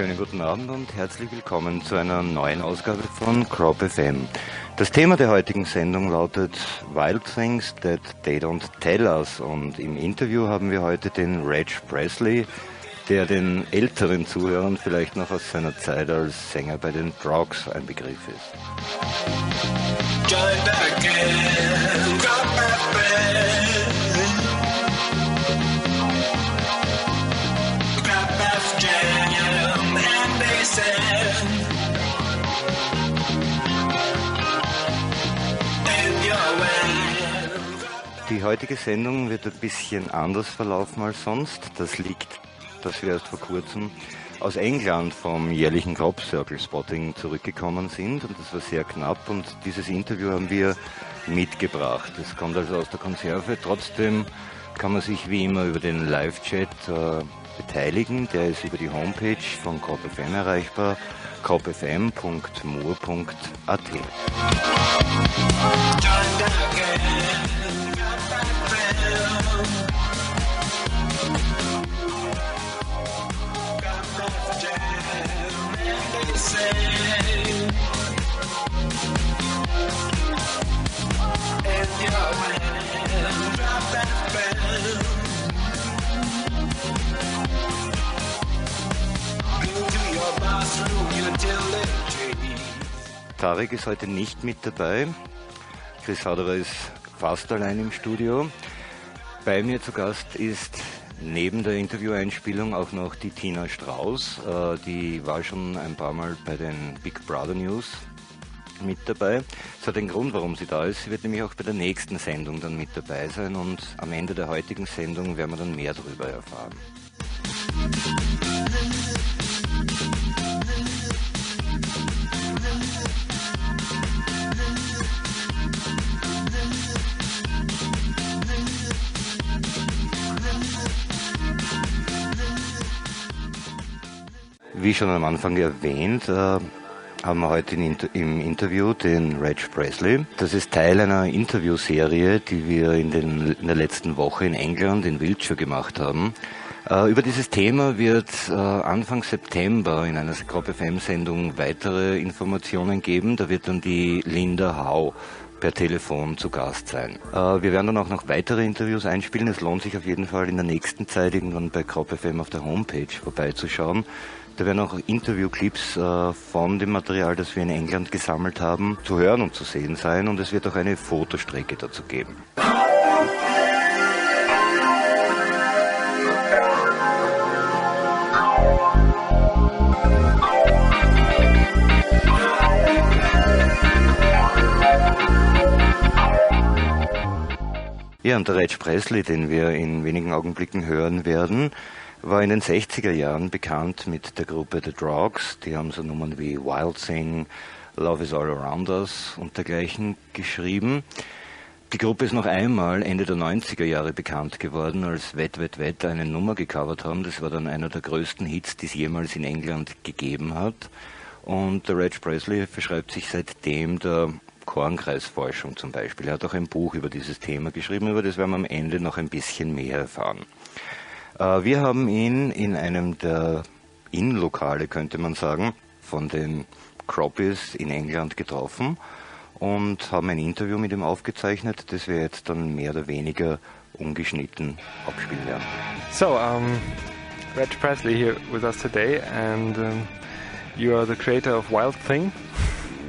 Schönen guten Abend und herzlich willkommen zu einer neuen Ausgabe von Crop FM. Das Thema der heutigen Sendung lautet Wild Things That They Don't Tell Us, und im Interview haben wir heute den Reg Presley, der den älteren Zuhörern vielleicht noch aus seiner Zeit als Sänger bei den Drogs ein Begriff ist. Die heutige Sendung wird ein bisschen anders verlaufen als sonst. Das liegt, dass wir erst vor kurzem aus England vom jährlichen Crop Circle Spotting zurückgekommen sind, und das war sehr knapp, und dieses Interview haben wir mitgebracht. Es kommt also aus der Konserve. Trotzdem kann man sich wie immer über den Live-Chat beteiligen. Der ist über die Homepage von Crop FM erreichbar, cropfm.mur.at. Tarek ist heute nicht mit dabei. Chris Haderer ist fast allein im Studio. Bei mir zu Gast ist neben der Intervieweinspielung auch noch die Tina Strauß. Die war schon ein paar Mal bei den Big Brother News mit dabei. Es hat einen Grund, warum sie da ist. Sie wird nämlich auch bei der nächsten Sendung dann mit dabei sein, und am Ende der heutigen Sendung werden wir dann mehr darüber erfahren. Wie schon am Anfang erwähnt, haben wir heute im Interview den Reg Presley. Das ist Teil einer Interviewserie, die wir in der letzten Woche in England, in Wiltshire, gemacht haben. Über dieses Thema wird Anfang September in einer Crop FM-Sendung weitere Informationen geben. Da wird dann die Linda Howe per Telefon zu Gast sein. Wir werden dann auch noch weitere Interviews einspielen. Es lohnt sich auf jeden Fall in der nächsten Zeit irgendwann bei Crop FM auf der Homepage vorbeizuschauen. Da werden auch Interviewclips von dem Material, das wir in England gesammelt haben, zu hören und zu sehen sein, und es wird auch eine Fotostrecke dazu geben. Ja, und der Reg Presley, den wir in wenigen Augenblicken hören werden, war in den 60er Jahren bekannt mit der Gruppe The Drogs. Die haben so Nummern wie Wild Thing, Love is All Around Us und dergleichen geschrieben. Die Gruppe ist noch einmal Ende der 90er Jahre bekannt geworden, als Wet Wet Wet eine Nummer gecovert haben. Das war dann einer der größten Hits, die es jemals in England gegeben hat. Und der Reg Presley verschreibt sich seitdem der Kornkreisforschung zum Beispiel. Er hat auch ein Buch über dieses Thema geschrieben, über das werden wir am Ende noch ein bisschen mehr erfahren. Wir haben ihn in einem der Innenlokale, könnte man sagen, von den Croppies in England getroffen und haben ein Interview mit ihm aufgezeichnet, das wir jetzt dann mehr oder weniger ungeschnitten abspielen werden. So, Reg Presley here with us today, and you are the creator of Wild Thing.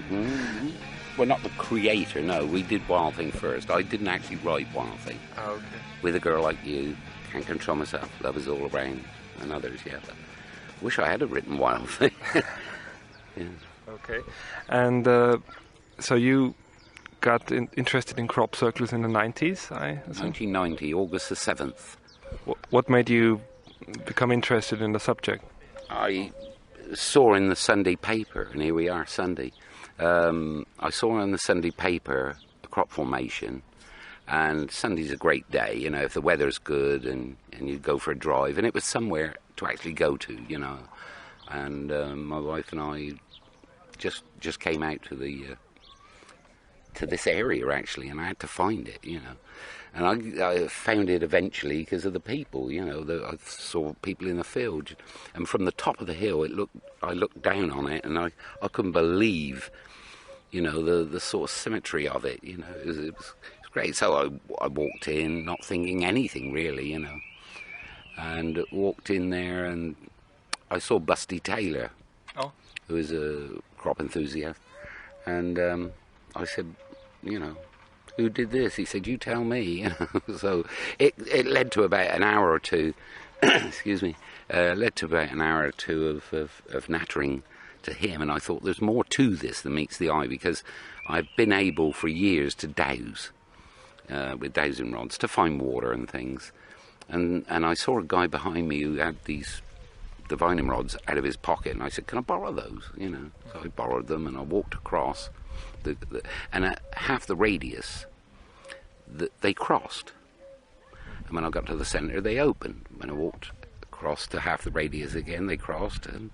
Mm-hmm. Well, not the creator, no. We did Wild Thing first. I didn't actually write Wild Thing. Oh, okay. With a Girl Like You, Can't Control Myself, Love Is All Around, and others, yeah. But wish I had written Wild Thing. Yeah. Okay. And so you got interested in crop circles in the 90s, I assume? 1990, August the 7th. What made you become interested in the subject? I saw in the Sunday paper, and here we are, Sunday. I saw in the Sunday paper a crop formation, and Sunday's a great day, you know, if the weather's good and you go for a drive, and it was somewhere to actually go to, you know. And my wife and I just came out to this area actually, and I had to find it, you know. And I found it eventually because of the people, you know. I saw people in the field, and from the top of the hill, I looked down on it, and I couldn't believe, you know, the sort of symmetry of it. You know, it was great. So I walked in, not thinking anything really, you know, and walked in there, and I saw Busty Taylor, who is a crop enthusiast, and I said, you know, who did this? He said, you tell me. You know? So it led to about an hour or two, excuse me, led to about an hour or two of nattering to him, and I thought there's more to this than meets the eye, because I've been able for years to dowse with dowsing rods to find water and things, and I saw a guy behind me who had these divining rods out of his pocket, and I said, can I borrow those? You know, so I borrowed them, and I walked across. And at half the radius, they crossed. And when I got to the centre, they opened. When I walked across to half the radius again, they crossed. And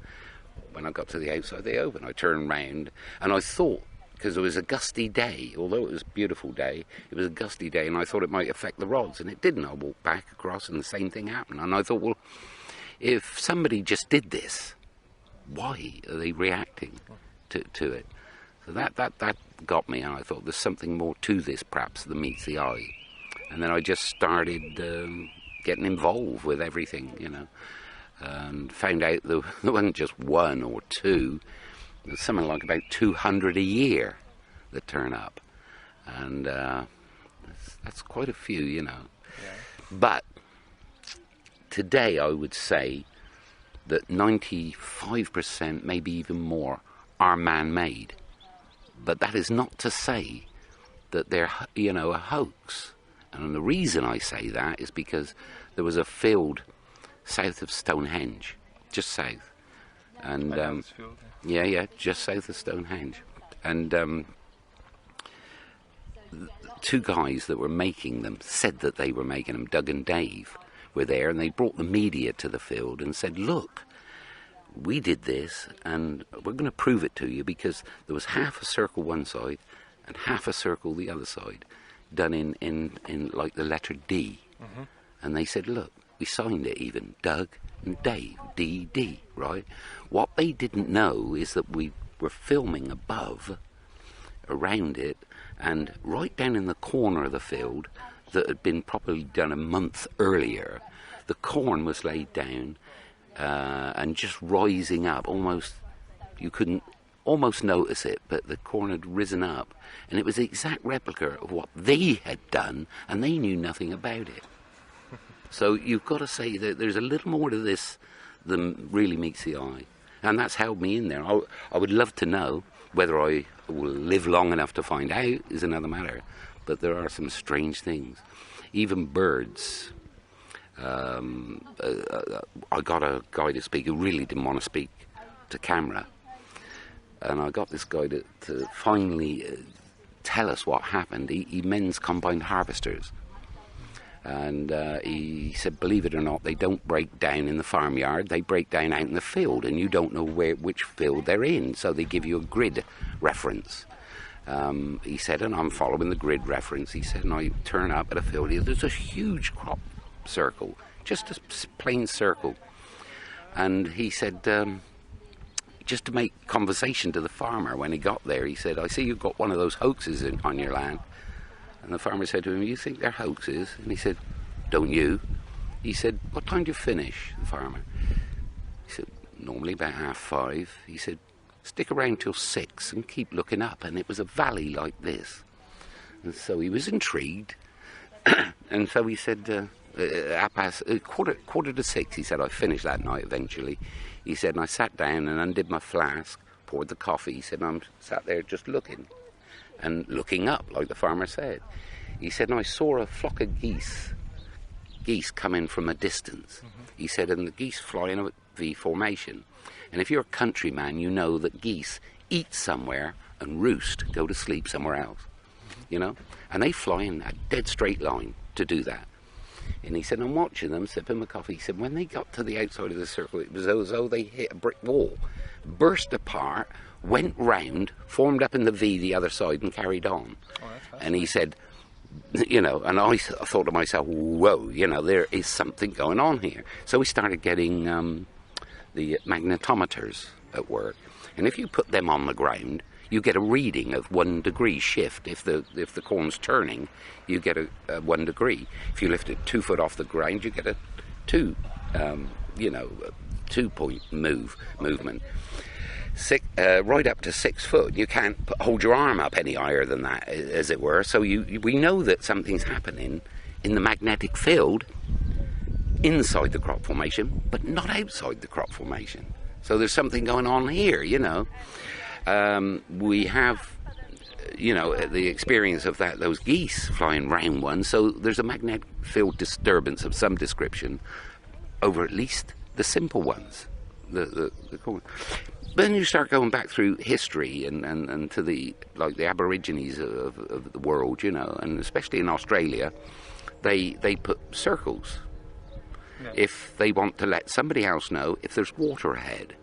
when I got to the outside, they opened. I turned round, and I thought, because it was a gusty day, although it was a beautiful day, it was a gusty day, and I thought it might affect the rods, and it didn't. I walked back across, and the same thing happened. And I thought, well, if somebody just did this, why are they reacting to it? So that got me, and I thought there's something more to this perhaps than meets the eye. And then I just started getting involved with everything, you know, and found out there wasn't just one or two, there's something like about 200 a year that turn up. And that's quite a few, you know. Yeah. But today I would say that 95%, maybe even more, are man-made. But that is not to say that they're, you know, a hoax. And the reason I say that is because there was a field south of Stonehenge, just south. And just south of Stonehenge. And two guys that were making them said that they were making them, Doug and Dave, were there, and they brought the media to the field and said, look, we did this, and we're going to prove it to you, because there was half a circle one side and half a circle the other side, done in like the letter D. Mm-hmm. And they said, look, we signed it even, Doug and Dave, D, right? What they didn't know is that we were filming above, around it, and right down in the corner of the field that had been probably done a month earlier, the corn was laid down, and just rising up, almost, you couldn't almost notice it, but the corn had risen up, and it was the exact replica of what they had done, and they knew nothing about it. So you've got to say that there's a little more to this than really meets the eye, and that's held me in there. I would love to know. Whether I will live long enough to find out is another matter, but there are some strange things. Even birds. I got a guy to speak who really didn't want to speak to camera, and I got this guy to finally tell us what happened. He mends combined harvesters, and he said, believe it or not, they don't break down in the farmyard, they break down out in the field, and you don't know which field they're in, so they give you a grid reference. He said, and I'm following the grid reference. He said, and I turn up at a field, there's a huge crop circle, just a plain circle. And he said, just to make conversation to the farmer when he got there, he said, I see you've got one of those hoaxes on your land. And the farmer said to him, you think they're hoaxes? And he said, don't you? He said, what time do you finish, the farmer? He said, normally about 5:30. He said, stick around till 6 and keep looking up. And it was a valley like this. And so he was intrigued. And so he said, quarter to 6, he said, I finished that night eventually. He said, and I sat down and undid my flask, poured the coffee. He said, and I sat there just looking. And looking up, like the farmer said. He said, and I saw a flock of geese coming from a distance. Mm-hmm. He said, and the geese fly in a V formation. And if you're a countryman, you know that geese eat somewhere and roost, go to sleep somewhere else. Mm-hmm. You know? And they fly in a dead straight line to do that. And he said, I'm watching them, sipping my coffee. He said, when they got to the outside of the circle, it was as though they hit a brick wall, burst apart, went round, formed up in the V the other side, and carried on. Oh, and he said, You know, and I thought to myself, whoa, you know, there is something going on here. So we started getting the magnetometers at work. And if you put them on the ground, you get a reading of 1 degree shift. If the corn's turning, you get a 1 degree. If you lift it 2 foot off the ground, you get a 2-point movement. Right up to 6 foot. You can't hold your arm up any higher than that, as it were. So we know that something's happening in the magnetic field inside the crop formation, but not outside the crop formation. So there's something going on here, you know. We have, you know, the experience of those geese flying round one. So there's a magnetic field disturbance of some description over at least the simple ones. The Then you start going back through history and to the Aborigines of the world, you know, and especially in Australia, they put circles. Yeah. If they want to let somebody else know if there's water ahead.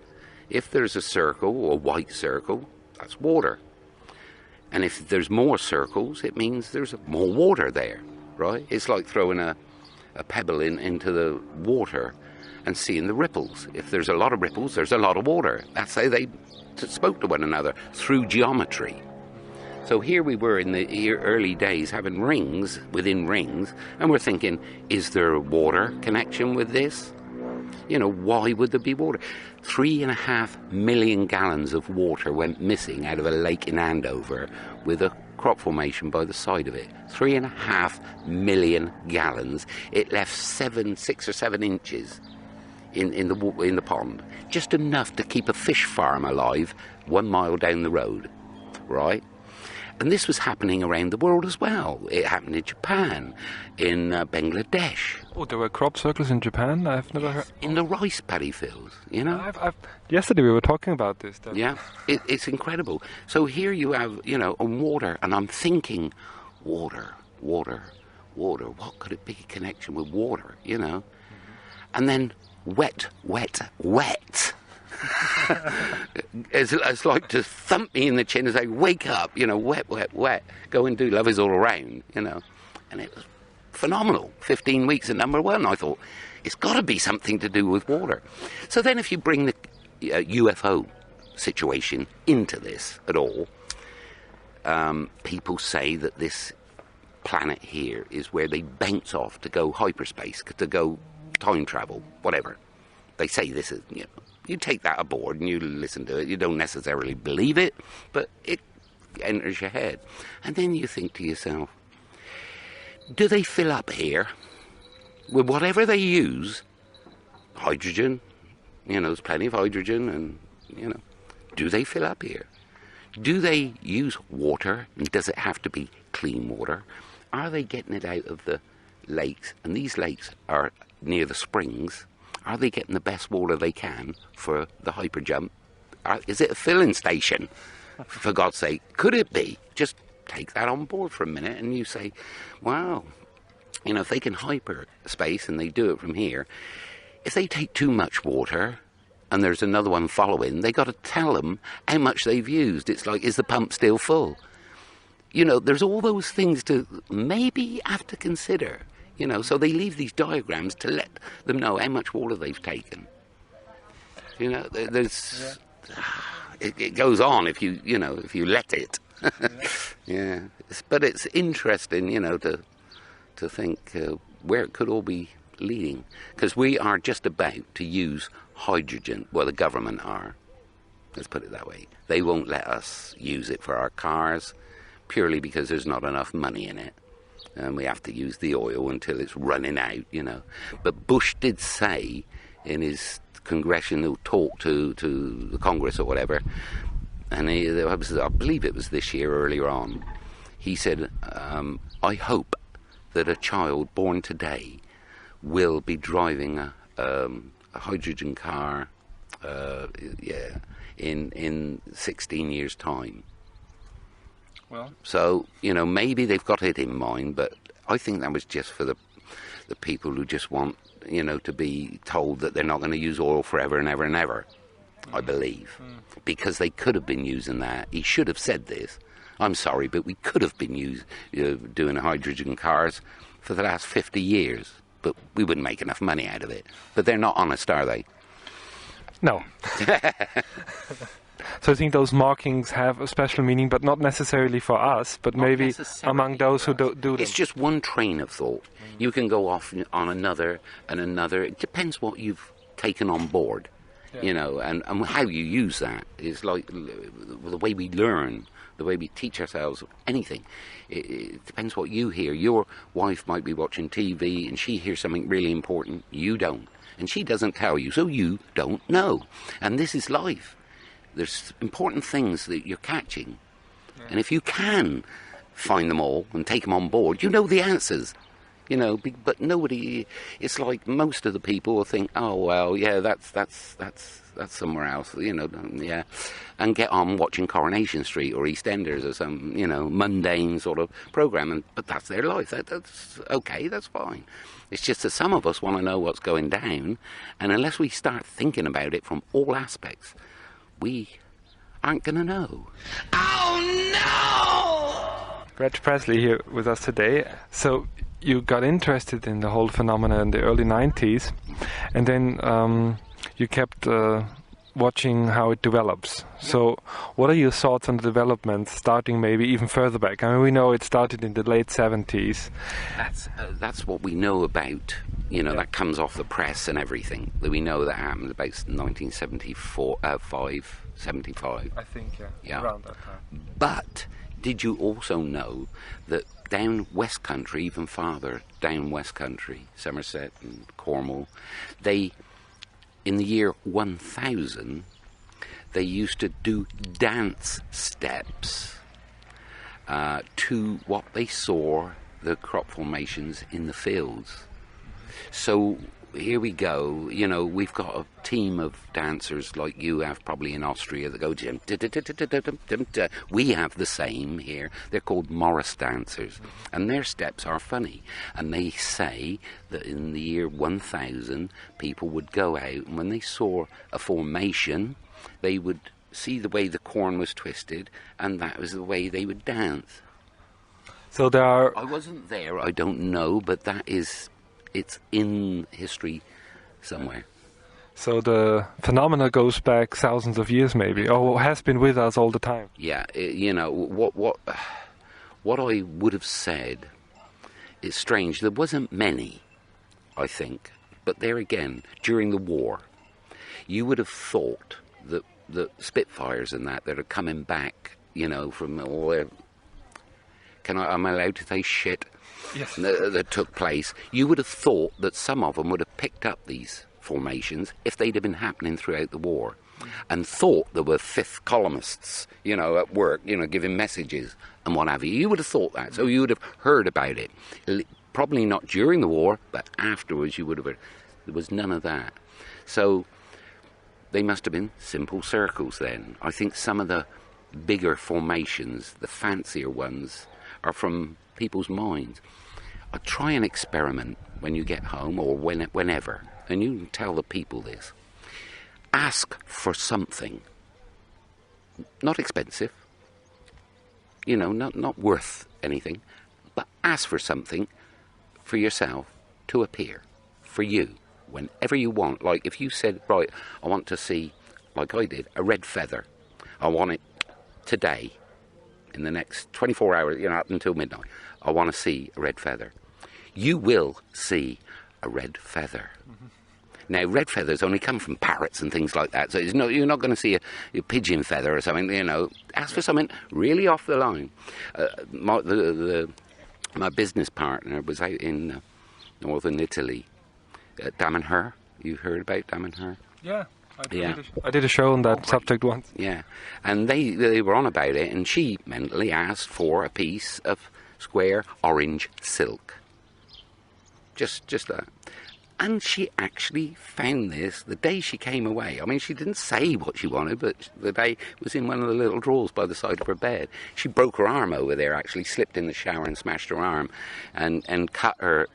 If there's a circle or a white circle, that's water. And if there's more circles, it means there's more water there, right? It's like throwing a pebble into the water and seeing the ripples. If there's a lot of ripples, there's a lot of water. That's how they spoke to one another, through geometry. So here we were in the early days having rings within rings, and we're thinking, is there a water connection with this? You know, why would there be water? 3.5 million gallons of water went missing out of a lake in Andover with a crop formation by the side of it. 3.5 million gallons. It left 6 or 7 inches in the pond, just enough to keep a fish farm alive 1 mile down the road, right? And this was happening around the world as well. It happened in Japan, in Bangladesh. Oh, there were crop circles in Japan? I've never heard. In the rice paddy fields, you know? Yesterday we were talking about this. Though. Yeah, it's incredible. So here you have, you know, on water, and I'm thinking, water. What could it be a connection with water, you know? Mm-hmm. And then wet. It's like to thump me in the chin and say, wake up, you know, wet. Go and do Love Is All Around, you know. And it was phenomenal. 15 weeks at number 1. I thought, it's got to be something to do with water. So then if you bring the UFO situation into this at all, people say that this planet here is where they bounce off to go hyperspace, to go time travel, whatever. They say this is, you know, you take that aboard and you listen to it. You don't necessarily believe it, but it enters your head. And then you think to yourself, do they fill up here with whatever they use? Hydrogen, you know, there's plenty of hydrogen, and, you know, do they fill up here? Do they use water, and does it have to be clean water? Are they getting it out of the lakes? And these lakes are near the springs. Are they getting the best water they can for the hyper jump? Is it a filling station? For God's sake, could it be? Just take that on board for a minute and you say, wow, you know, if they can hyper space and they do it from here, if they take too much water and there's another one following, they got to tell them how much they've used. It's like, is the pump still full? You know, there's all those things to maybe have to consider. You know, so they leave these diagrams to let them know how much water they've taken. You know, there's it goes on if you let it. Yeah, but it's interesting, you know, to think where it could all be leading, because we are just about to use hydrogen. Well, the government are. Let's put it that way. They won't let us use it for our cars purely because there's not enough money in it. And we have to use the oil until it's running out, you know. But Bush did say in his congressional talk to the Congress or whatever, and I believe it was this year earlier on, he said, I hope that a child born today will be driving a hydrogen car in 16 years' time. Well, so, you know, maybe they've got it in mind, but I think that was just for the people who just want, you know, to be told that they're not going to use oil forever and ever and ever, I believe. Because they could have been using that. He should have said this I'm sorry, but we could have been doing hydrogen cars for the last 50 years, but we wouldn't make enough money out of it. But they're not honest, are they? No. So I think those markings have a special meaning, but not necessarily for us, but maybe among those who do them. It's just one train of thought. You can go off on another and another. It depends what you've taken on board, you know, and how you use that. Is like the way we learn, the way we teach ourselves anything. It depends what you hear. Your wife might be watching TV and she hears something really important. You don't. And she doesn't tell you, so you don't know. And this is life. There's important things that you're catching. Yeah. And if you can find them all and take them on board, you know the answers. You know, but nobody, it's like most of the people will think, oh, well, yeah, that's somewhere else, you know, yeah. And get on watching Coronation Street or EastEnders or some, you know, mundane sort of programme. But that's their life. That's okay, that's fine. It's just that some of us want to know what's going down. And unless we start thinking about it from all aspects, we aren't going to know. Oh, no! Reg Presley here with us today. So you got interested in the whole phenomena in the early 90s, and then you kept watching how it develops. So what are your thoughts on the development, starting maybe even further back? I mean, we know it started in the late 70s. That's what we know about. You know, that comes off the press and everything. That we know that happened about 75. I think, yeah, around that time. But did you also know that down West Country, even farther down West Country, Somerset and Cornwall, in the year 1000, they used to do dance steps to what they saw, the crop formations in the fields. So here we go, you know, we've got a team of dancers like you have probably in Austria that go, we have the same here. They're called Morris dancers, and their steps are funny. And they say that in the year 1000, people would go out, and when they saw a formation, they would see the way the corn was twisted, and that was the way they would dance. So there are... I wasn't there, I don't know, but it's in history somewhere. So the phenomena goes back thousands of years, maybe, or has been with us all the time. Yeah, you know, what I would have said is strange. There wasn't many, I think, but there again, during the war, you would have thought that the Spitfires and that are coming back, you know, from all their... am I allowed to say shit? Yes. That took place, you would have thought that some of them would have picked up these formations if they'd have been happening throughout the war, and thought there were fifth columnists, you know, at work, you know, giving messages and what have you. You would have thought that, so you would have heard about it. Probably not during the war, but afterwards you would have heard. There was none of that. So they must have been simple circles then. I think some of the bigger formations, the fancier ones, are from people's minds. I try an experiment when you get home or whenever, and you can tell the people this. Ask for something. Not expensive, you know, not worth anything, but ask for something for yourself to appear, for you, whenever you want. Like if you said, right, I want to see, like I did, a red feather. I want it today, in the next 24 hours, you know, up until midnight. I want to see a red feather. You will see a red feather. Mm-hmm. Now, red feathers only come from parrots and things like that, so you're not going to see a pigeon feather or something, you know. Ask for something really off the line. My business partner was out in northern Italy, Damanhur. You heard about Damanhur? Yeah. I did a show on that subject once. Yeah, and they were on about it, and she mentally asked for a piece of square orange silk. Just that. And she actually found this the day she came away. I mean, she didn't say what she wanted, but the day it was in one of the little drawers by the side of her bed. She broke her arm over there, actually slipped in the shower and smashed her arm, and cut her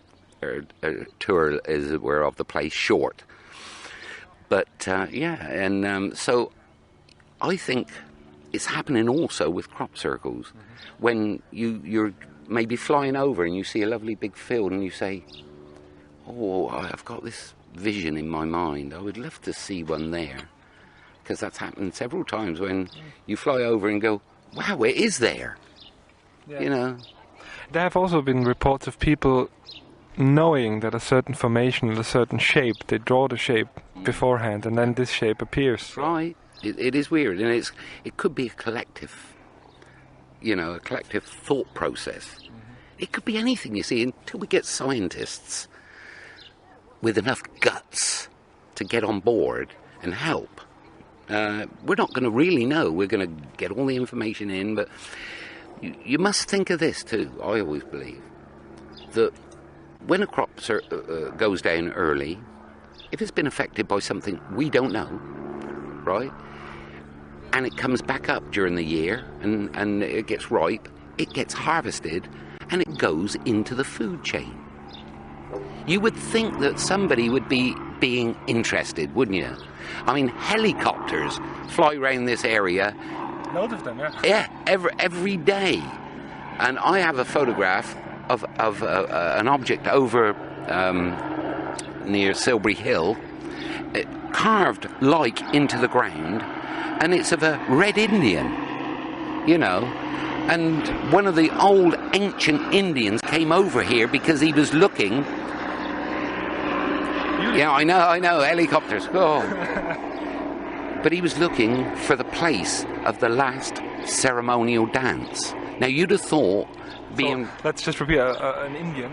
tour, as it were, of the place short. But, so I think it's happening also with crop circles. When you're maybe flying over and you see a lovely big field and you say, oh, I've got this vision in my mind. I would love to see one there. Because that's happened several times when you fly over and go, wow, it is there. Yeah. You know. There have also been reports of people knowing that a certain formation, a certain shape, they draw the shape beforehand, and then this shape appears. Right. It is weird, and it could be a collective, a collective thought process. It could be anything, you see, until we get scientists with enough guts to get on board and help. We're not going to really know. We're going to get all the information in, but you must think of this too. I always believe that when a crop goes down early, if it's been affected by something we don't know, right, and it comes back up during the year and it gets ripe, it gets harvested, and it goes into the food chain. You would think that somebody would be being interested, wouldn't you? I mean, helicopters fly around this area. Loads of them, yeah. Yeah, every day. And I have a photograph of an object over near Silbury Hill, carved like into the ground, and it's of a red Indian, And one of the old ancient Indians came over here because he was looking. Yeah, I know, helicopters. Oh. But he was looking for the place of the last ceremonial dance. Now, you'd have thought being... So, let's just repeat, an Indian...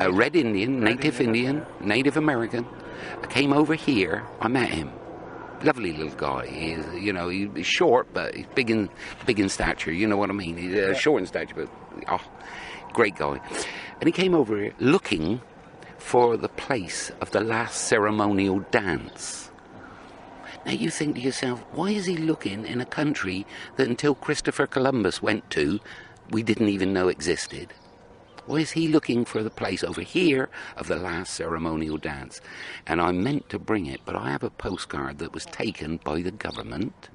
a red Indian, Native Indian, Native American, came over here. I met him. Lovely little guy. He's short, but he's big in stature. You know what I mean? He's short in stature, but great guy. And he came over here looking for the place of the last ceremonial dance. Now you think to yourself, why is he looking in a country that until Christopher Columbus went to, we didn't even know existed? Why is he looking for the place over here of the last ceremonial dance? And I meant to bring it, but I have a postcard that was taken by the government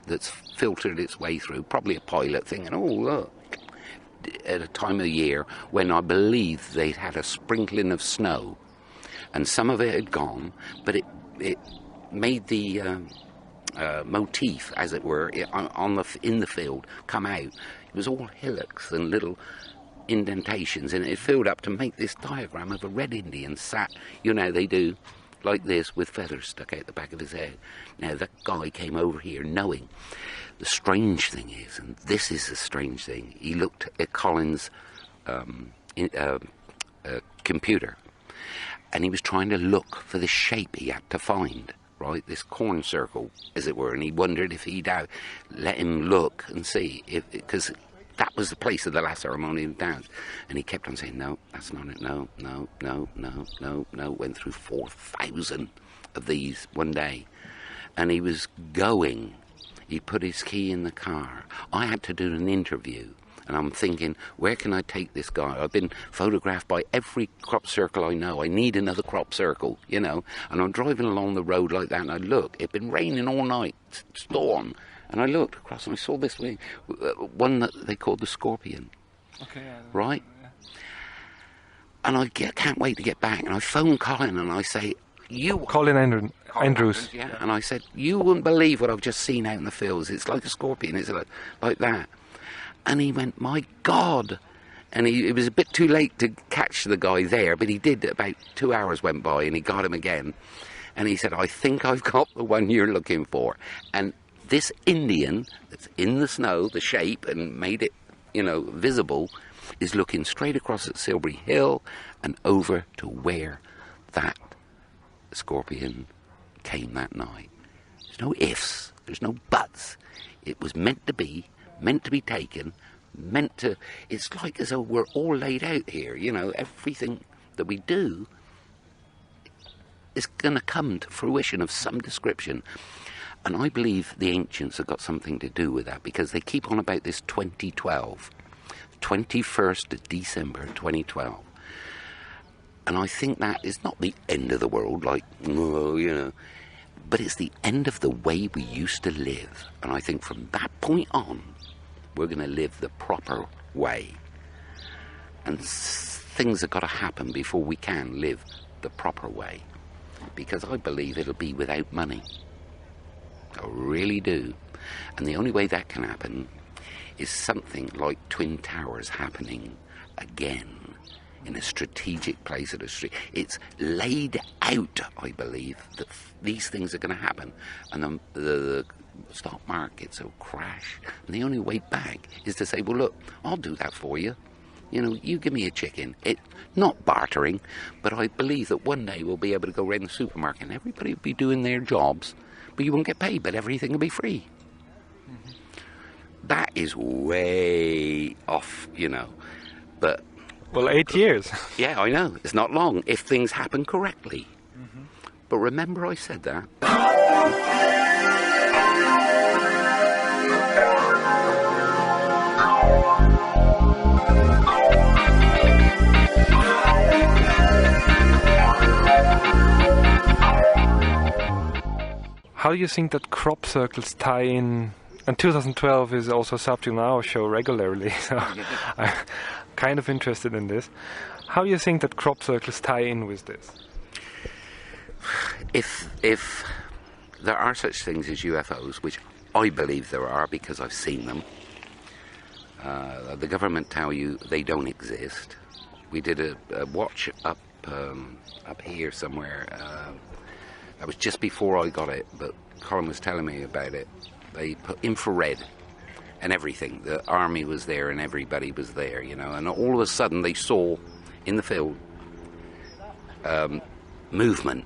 that's filtered its way through, probably a pilot thing, and oh, look, at a time of year when I believe they'd had a sprinkling of snow, and some of it had gone, but it made the motif, as it were, in the field come out. It was all hillocks and little indentations, and it filled up to make this diagram of a red Indian sat, they do, like this, with feathers stuck out the back of his head. Now, that guy came over here knowing. The strange thing is, and this is the strange thing, he looked at Colin's computer, and he was trying to look for the shape he had to find, right, this corn circle, as it were, and he wondered if he'd let him look and see, because that was the place of the last ceremonial dance. And he kept on saying, no, that's not it, no, went through 4,000 of these one day. And he was going. He put his key in the car. I had to do an interview, and I'm thinking, where can I take this guy? I've been photographed by every crop circle I know. I need another crop circle, And I'm driving along the road like that, and I look. It'd been raining all night, storm. And I looked across and I saw this one that they called the Scorpion. Okay, yeah, right? Yeah. And I can't wait to get back. And I phone Colin and I say, Colin Andrews. Yeah. And I said, you wouldn't believe what I've just seen out in the fields. It's like a scorpion. It's like that. And he went, my God. And it was a bit too late to catch the guy there, but he did. About 2 hours went by and he got him again. And he said, I think I've got the one you're looking for. And this Indian that's in the snow, the shape, and made it, visible, is looking straight across at Silbury Hill and over to where that scorpion came that night. There's no ifs, there's no buts. It was meant to be taken, it's like as though we're all laid out here, everything that we do is going to come to fruition of some description. And I believe the ancients have got something to do with that, because they keep on about this 2012, 21st of December 2012. And I think that is not the end of the world, But it's the end of the way we used to live. And I think from that point on, we're going to live the proper way. And things have got to happen before we can live the proper way. Because I believe it'll be without money. I really do. And the only way that can happen is something like Twin Towers happening again in a strategic place of the street. It's laid out, I believe, that these things are going to happen. And the stock markets will crash. And the only way back is to say, well, look, I'll do that for you. You know, you give me a chicken. It's not bartering, but I believe that one day we'll be able to go around the supermarket and everybody will be doing their jobs, but you won't get paid, but everything will be free. Mm-hmm. That is way off, you know, but... Well, 8 years. Yeah, I know. It's not long if things happen correctly. Mm-hmm. But remember I said that. How do you think that crop circles tie in? And 2012 is also a subject in our show regularly, so I'm kind of interested in this. How do you think that crop circles tie in with this? If there are such things as UFOs, which I believe there are because I've seen them, the government tell you they don't exist. We did a watch up here somewhere. That was just before I got it, but Colin was telling me about it. They put infrared and everything. The army was there and everybody was there, you know. And all of a sudden they saw in the field movement,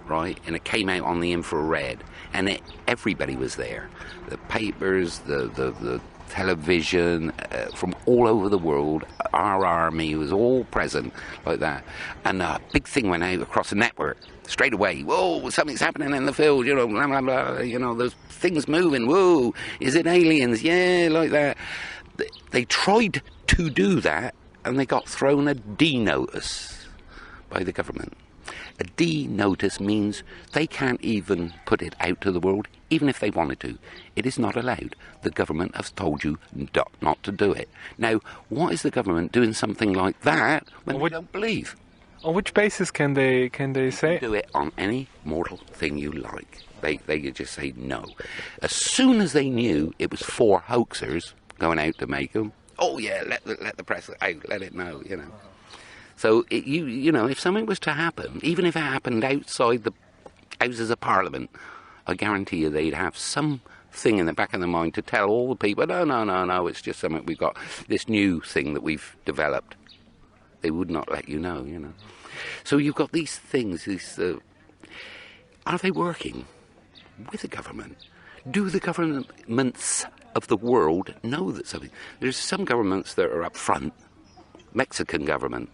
right? And it came out on the infrared, and everybody was there. The papers, the television, from all over the world. Our army was all present like that. And a big thing went out across the network straight away. Whoa, something's happening in the field, you know, blah, blah, blah, you know, there's things moving. Whoa, is it aliens? Yeah, like that. They tried to do that, and they got thrown a D notice by the government. A D notice means they can't even put it out to the world, even if they wanted to. It is not allowed. The government has told you not to do it. Now, what is the government doing something like that when they don't believe? On which basis can they say? Do it on any mortal thing you like. They could just say no. As soon as they knew it was 4 hoaxers going out to make them, oh yeah, let the press out, let it know, you know. So you know, if something was to happen, even if it happened outside the Houses of Parliament, I guarantee you they'd have some thing in the back of their mind to tell all the people, no, it's just something we've got, this new thing that we've developed. They would not let you know, you know. So you've got these things, are they working with the government? Do the governments of the world know that something? There's some governments that are up front. Mexican government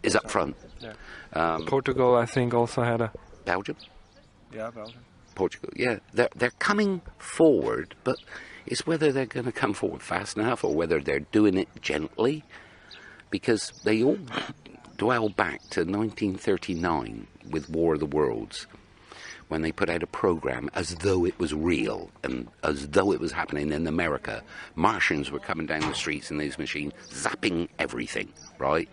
is up front. Yeah. Portugal, I think, also had a... Belgium? Yeah, Belgium. Portugal, yeah. They're coming forward, but it's whether they're going to come forward fast enough or whether they're doing it gently, because they all dwell back to 1939 with War of the Worlds, when they put out a program as though it was real and as though it was happening in America. Martians were coming down the streets in these machines, zapping everything, right?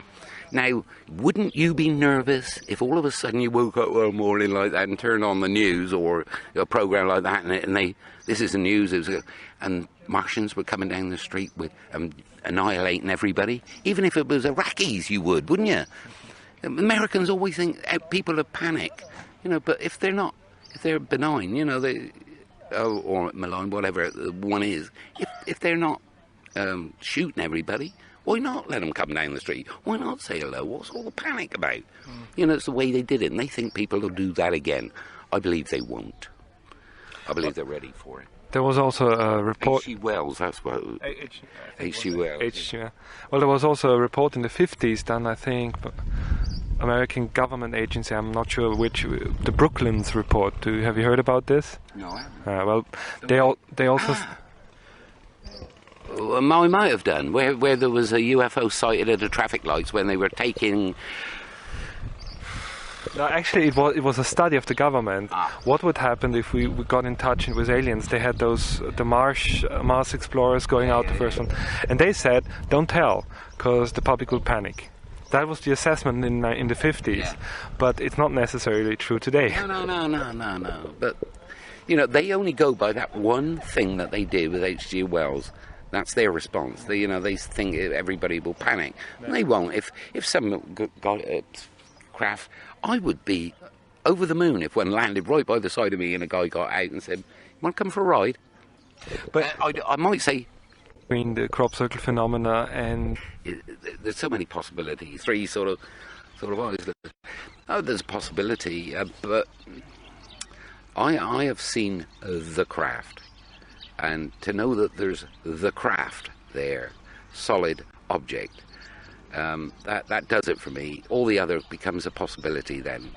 Now, wouldn't you be nervous if all of a sudden you woke up one morning like that and turned on the news or a program like that and this is the news, and Martians were coming down the street with annihilating everybody? Even if it was Iraqis, you would, wouldn't you? Americans always think people are panic, you know, but if they're benign, you know, or malign, whatever one is, if they're not shooting everybody, why not let them come down the street? Why not say hello? What's all the panic about? You know, it's the way they did it, and they think people will do that again. I believe they won't. I believe they're ready for it. There was also a report... H.G. Wells, that's what... H.G. Wells. Yeah. Well, there was also a report in the 50s done, I think, but American government agency, I'm not sure which, the Brooklands report. Have you heard about this? No, I haven't. Well, they also... I might have done, where there was a UFO sighted at the traffic lights when they were taking No, actually, it was a study of the government. What would happen if we got in touch with aliens? They had the Mars explorers going out the first one, and they said, "Don't tell, because the public will panic." That was the assessment in the 50s, but it's not necessarily true today. No. But they only go by that one thing that they did with H.G. Wells. That's their response. They think everybody will panic. And they won't. If some got a craft, I would be over the moon if one landed right by the side of me and a guy got out and said, "You want to come for a ride?" But I might say, between the crop circle phenomena and there's so many possibilities. Three sort of eyes. Oh, there's a possibility, but I have seen the craft. And to know that there's the craft there, solid object, that does it for me. All the other becomes a possibility then,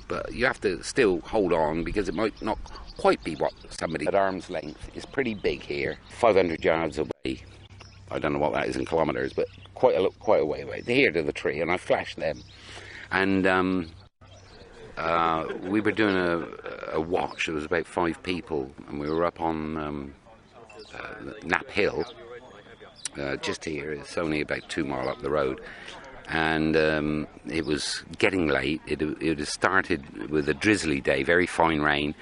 But you have to still hold on because it might not quite be what somebody at arm's length is pretty big here, 500 yards away. I don't know what that is in kilometres, but quite a way away. They're here to the tree, and I flashed them. And we were doing a watch. There was about 5 people, and we were up on Knapp Hill, just here. It's only about 2 miles up the road, and it was getting late. It had started with a drizzly day, very fine rain,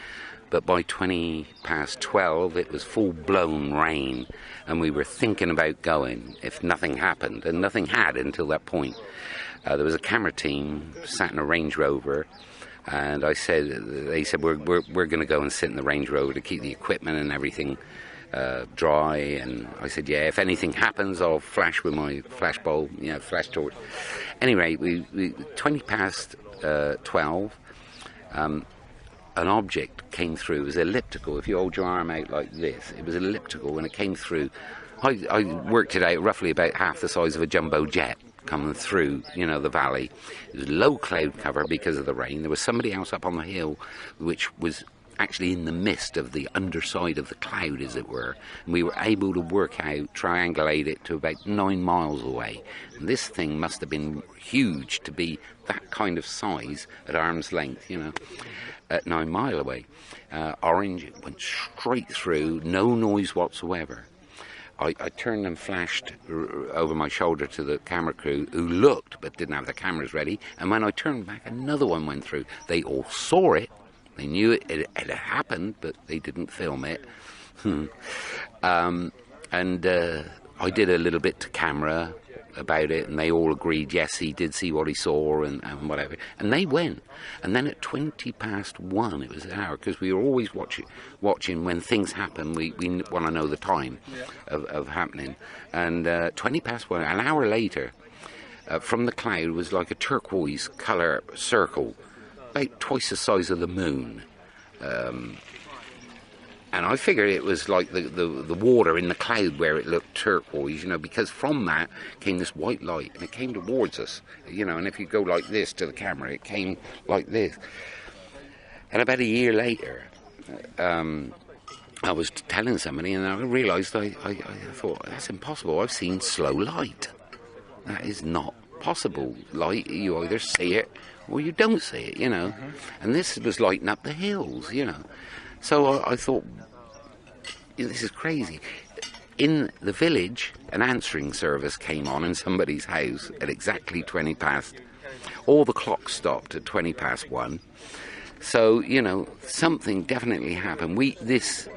but by 12:20 it was full-blown rain, and we were thinking about going if nothing happened, and nothing had until that point. There was a camera team sat in a Range Rover, and they said we're going to go and sit in the Range Rover to keep the equipment and everything dry. And I said, yeah, if anything happens, I'll flash with my flash bulb, flash torch. Anyway, we 12:20, an object came through. It was elliptical. If you hold your arm out like this, it was elliptical, and it came through. I worked it out roughly about half the size of a jumbo jet coming through, the valley. It was low cloud cover because of the rain. There was somebody else up on the hill which was actually in the mist of the underside of the cloud, as it were, and we were able to triangulate it to about 9 miles away. And this thing must have been huge to be that kind of size at arm's length, at 9 mile away. Orange, it went straight through, no noise whatsoever. I turned and flashed over my shoulder to the camera crew, who looked but didn't have the cameras ready, and when I turned back, another one went through. They all saw it. They knew it had happened, but they didn't film it. And I did a little bit to camera about it, and they all agreed, yes, he did see what he saw and whatever. And they went. And then at 1:20, it was an hour, because we were always watching when things happen. We want to know the time of happening. And 1:20, an hour later, from the cloud was like a turquoise colour circle, about twice the size of the moon. And I figured it was like the water in the cloud where it looked turquoise, because from that came this white light, and it came towards us, and if you go like this to the camera, it came like this. And about a year later, I was telling somebody, and I realised, I thought, that's impossible. I've seen slow light. That is not possible. Light, you either see it or you don't see it, And this was lighting up the hills, So I thought, this is crazy. In the village, an answering service came on in somebody's house at exactly 1:20. All the clocks stopped at 1:20. So, something definitely happened. This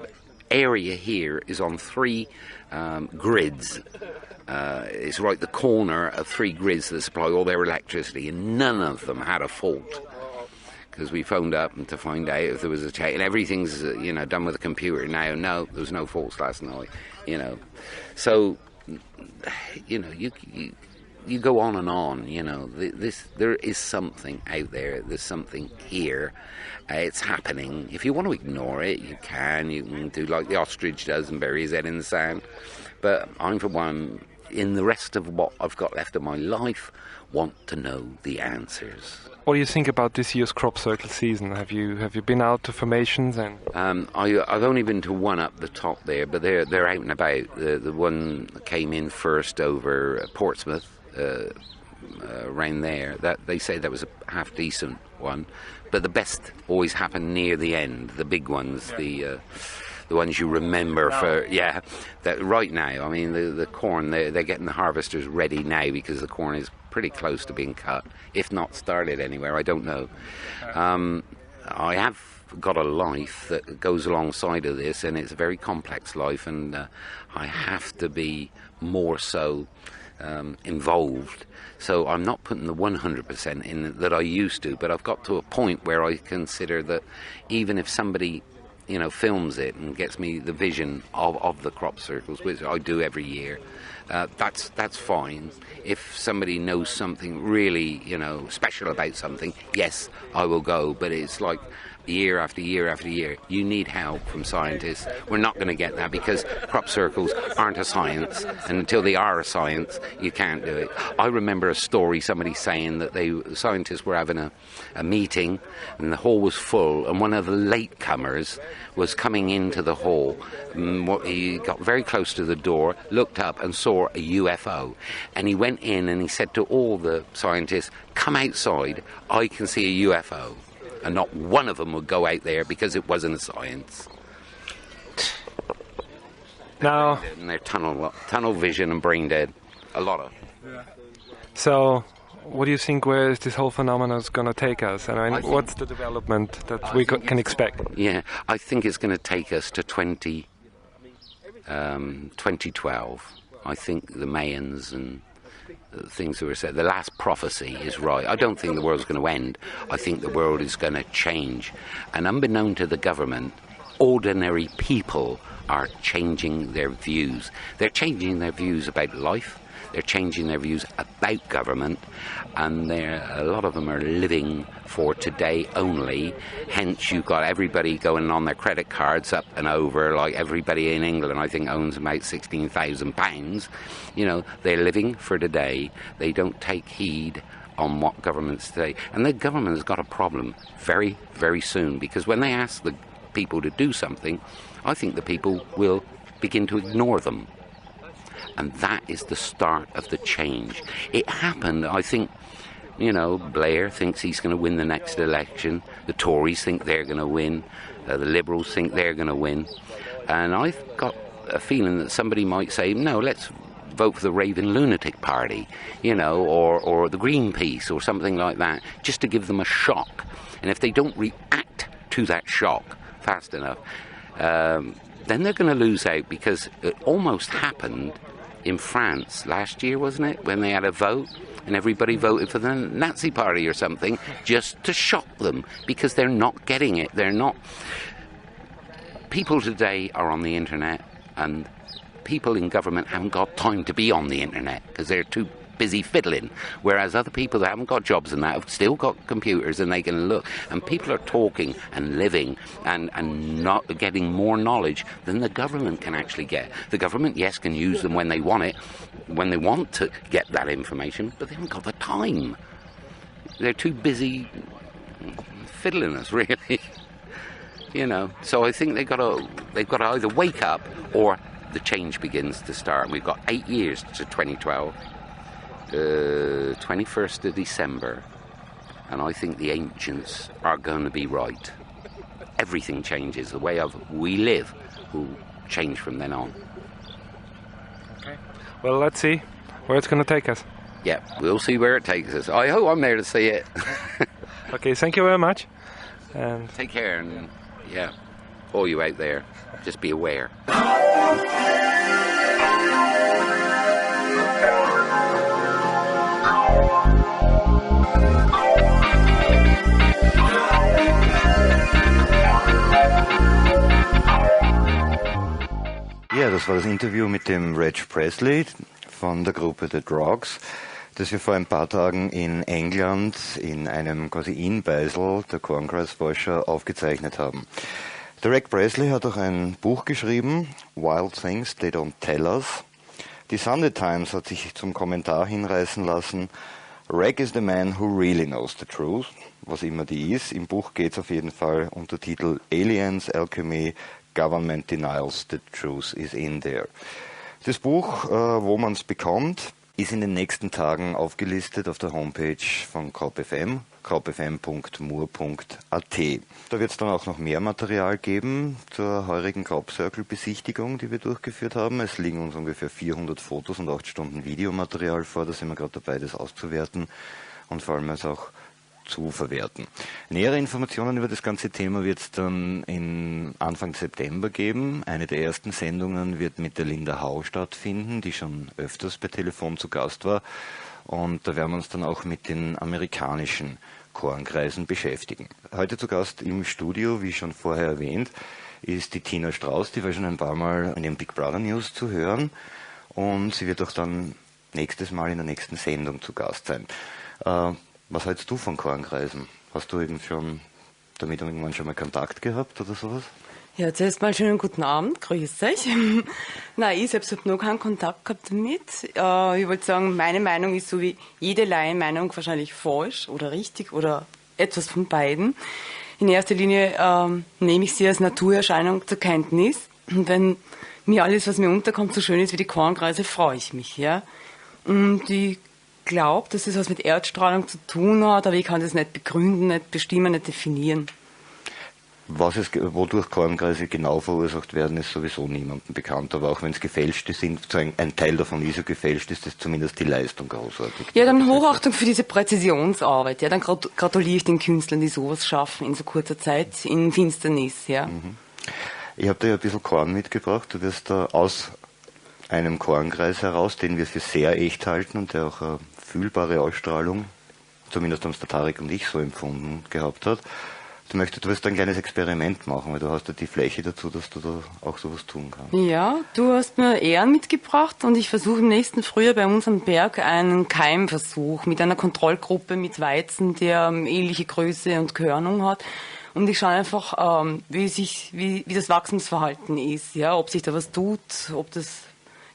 area here is on 3 grids. It's right the corner of 3 grids that supply all their electricity, and none of them had a fault. Because we phoned up to find out if there was a change, and everything's done with a computer now. No, there was no faults last night. So you go on and on. There is something out there. There's something here. It's happening. If you want to ignore it, you can. You can do like the ostrich does and bury his head in the sand. But I'm, for one, in the rest of what I've got left of my life, want to know the answers. What do you think about this year's crop circle season? Have you been out to formations? And I've only been to one up the top there, but they're out and about. The one came in first over Portsmouth, around there. That they say that was a half decent one, but the best always happen near the end. The big ones, the ones you remember that right now. I mean, the corn, they're getting the harvesters ready now because the corn is pretty close to being cut, if not started anywhere. I don't know. I have got a life that goes alongside of this, and it's a very complex life, and I have to be more so involved. So I'm not putting the 100% in that I used to, but I've got to a point where I consider that even if somebody films it and gets me the vision of the crop circles, which I do every year, that's fine. If somebody knows something really, special about something, yes, I will go. But it's like year after year after year, you need help from scientists. We're not going to get that because crop circles aren't a science, and until they are a science, you can't do it. I remember a story, somebody saying that the scientists were having a meeting, and the hall was full, and one of the latecomers was coming into the hall. He got very close to the door, looked up and saw a UFO, and he went in and he said to all the scientists, "Come outside, I can see a UFO." And not one of them would go out there because it wasn't a science. Now, and they're tunnel vision and brain dead. A lot of. So, what do you think? Where is this whole phenomenon is going to take us? And I mean, what's the development that we can expect? Yeah, I think it's going to take us to 2012. I think the Mayans and things that were said, the last prophecy is right. I don't think the world's going to end. I think the world is going to change. And unbeknown to the government, ordinary people are changing their views. They're changing their views about life. They're changing their views about government, and a lot of them are living for today only. Hence, you've got everybody going on their credit cards up and over, like everybody in England, I think, owns about £16,000. They're living for today. They don't take heed on what governments say. And the government has got a problem very, very soon, because when they ask the people to do something, I think the people will begin to ignore them. And that is the start of the change. It happened, I think, Blair thinks he's going to win the next election. The Tories think they're going to win. The Liberals think they're going to win. And I've got a feeling that somebody might say, no, let's vote for the Raving Lunatic Party, or the Greenpeace or something like that, just to give them a shock. And if they don't react to that shock fast enough, then they're going to lose out, because it almost happened in France last year, wasn't it, when they had a vote and everybody voted for the Nazi Party or something, just to shock them, because they're not getting it. They're not. People today are on the internet, and people in government haven't got time to be on the internet because they're too busy fiddling, whereas other people that haven't got jobs and that have still got computers and they can look, and people are talking and living and not getting more knowledge than the government can actually get. The government, yes, can use them when they want it, when they want to get that information, but they haven't got the time. They're too busy fiddling us, really. So I think they've got to either wake up or the change begins to start. We've got 8 years to 2012. 21st of December, and I think the ancients are going to be right. Everything changes. The way we live will change from then on. Okay. Well, let's see where it's going to take us. Yeah, we'll see where it takes us. I hope I'm there to see it. Okay, thank you very much. And take care, and all you out there, just be aware. Ja, das war das Interview mit dem Reg Presley von der Gruppe The Drogs, das wir vor ein paar Tagen in England in einem Kosein-Beisel der Kornkreisforscher aufgezeichnet haben. Der Reg Presley hat auch ein Buch geschrieben, Wild Things They Don't Tell Us. Die Sunday Times hat sich zum Kommentar hinreißen lassen, Reg is the man who really knows the truth, was immer die ist. Im Buch geht es auf jeden Fall unter Titel Aliens, Alchemy, Government Denials, the Truth is in there. Das Buch, wo man es bekommt, ist in den nächsten Tagen aufgelistet auf der Homepage von KrobFM, kropfm.mur.at. Da wird es dann auch noch mehr Material geben zur heurigen Crop Circle Besichtigung, die wir durchgeführt haben. Es liegen uns ungefähr 400 Fotos und 8 Stunden Videomaterial vor. Da sind wir gerade dabei, das auszuwerten und vor allem es auch zu verwerten. Nähere Informationen über das ganze Thema wird es dann in Anfang September geben. Eine der ersten Sendungen wird mit der Linda Hau stattfinden, die schon öfters per Telefon zu Gast war. Und da werden wir uns dann auch mit den amerikanischen Chorenkreisen beschäftigen. Heute zu Gast im Studio, wie schon vorher erwähnt, ist die Tina Strauß, die war schon ein paar Mal in den Big Brother News zu hören. Und sie wird auch dann nächstes Mal in der nächsten Sendung zu Gast sein. Was hältst du von Chorenkreisen? Hast du eben schon damit irgendwann schon mal Kontakt gehabt oder sowas? Ja, zuerst mal schönen guten Abend, grüß euch. Nein, ich selbst habe noch keinen Kontakt gehabt damit. Ich wollte sagen, meine Meinung ist so wie jede Laienmeinung wahrscheinlich falsch oder richtig oder etwas von beiden. In erster Linie nehme ich sie als Naturerscheinung zur Kenntnis. Und wenn mir alles, was mir unterkommt, so schön ist wie die Chorenkreise, freue ich mich. Ja? Und ich glaube, dass es was mit Erdstrahlung zu tun hat, aber ich kann das nicht begründen, nicht bestimmen, nicht definieren. Wodurch Chorenkreise genau verursacht werden, ist sowieso niemandem bekannt. Aber auch wenn es gefälschte sind, ein Teil davon ist ja gefälscht, ist das zumindest die Leistung großartig. Ja, dann Hochachtung für diese Präzisionsarbeit. Ja, dann gratuliere ich den Künstlern, die sowas schaffen in so kurzer Zeit, in Finsternis. Ja. Ich habe da ja ein bisschen Choren mitgebracht. Du wirst da aus einem Chorenkreis heraus, den wir für sehr echt halten und der auch eine fühlbare Ausstrahlung, zumindest haben es der Tarek und ich so empfunden gehabt hat. Du wirst ein kleines Experiment machen, weil du hast ja die Fläche dazu, dass du da auch sowas tun kannst. Ja, du hast mir Ehren mitgebracht und ich versuche im nächsten Frühjahr bei uns am Berg einen Keimversuch mit einer Kontrollgruppe mit Weizen, der ähnliche Größe und Körnung hat. Und ich schaue einfach, wie das Wachstumsverhalten ist, ja, ob sich da was tut, ob das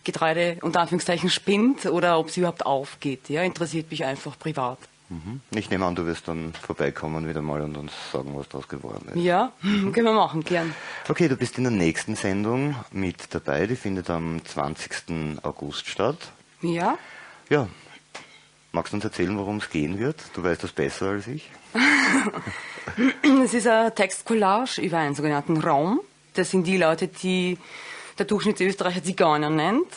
Getreide unter Anführungszeichen spinnt oder ob es überhaupt aufgeht. Ja, interessiert mich einfach privat. Ich nehme an, du wirst dann vorbeikommen wieder mal und uns sagen, was daraus geworden ist. Ja, können wir machen, gern. Okay, du bist in der nächsten Sendung mit dabei. Die findet am 20. August statt. Ja. Ja. Magst du uns erzählen, worum es gehen wird? Du weißt das besser als ich. Es ist eine Textcollage über einen sogenannten Raum. Das sind die Leute, die der Durchschnittsösterreicher Zigeuner nennt.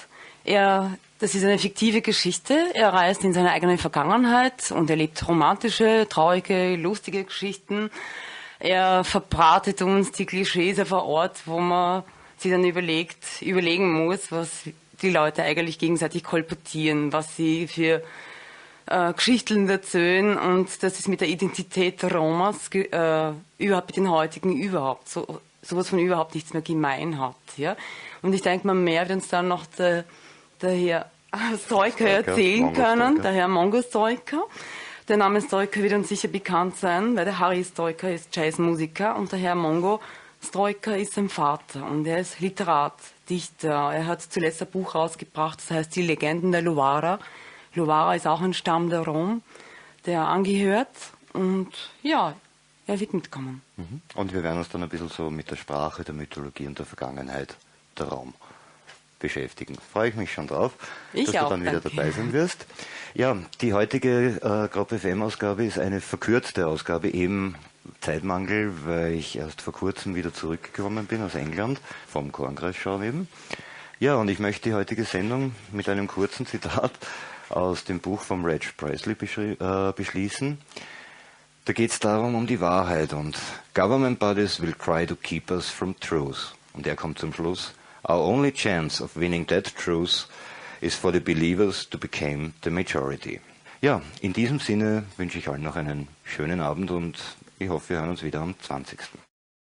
Das ist eine fiktive Geschichte. Er reist in seine eigene Vergangenheit und erlebt romantische, traurige, lustige Geschichten. Er verbratet uns die Klischees auf einen Ort, wo man sich dann überlegen muss, was die Leute eigentlich gegenseitig kolportieren, was sie für Geschichten erzählen, und das ist mit der Identität der Romas überhaupt mit den heutigen sowas von überhaupt nichts mehr gemein hat. Ja? Und ich denke, man mehr wird uns dann noch der Herr Stoiker erzählen können, der Herr Mongo Stoiker. Der Name Stoiker wird uns sicher bekannt sein, weil der Harry Stoiker ist Jazzmusiker und der Herr Mongo Stoiker ist sein Vater und er ist Literat, Dichter. Er hat zuletzt ein Buch rausgebracht, das heißt Die Legenden der Luara. Luara ist auch ein Stamm der Rom, der angehört, und ja, er wird mitkommen. Und wir werden uns dann ein bisschen so mit der Sprache, der Mythologie und der Vergangenheit der Rom beschäftigen. Freue ich mich schon drauf, dass du dann wieder dabei sein wirst. Ja, die heutige KrobFM-Ausgabe ist eine verkürzte Ausgabe, eben Zeitmangel, weil ich erst vor kurzem wieder zurückgekommen bin aus England, vom Chorenkreisschauen eben. Ja, und ich möchte die heutige Sendung mit einem kurzen Zitat aus dem Buch von Reg Presley beschließen. Da geht es darum, um die Wahrheit, und Government bodies will try to keep us from truth. Und er kommt zum Schluss: Our only chance of winning that truth is for the believers to become the majority. Ja, in diesem Sinne wünsche ich allen noch einen schönen Abend und ich hoffe, wir hören uns wieder am 20.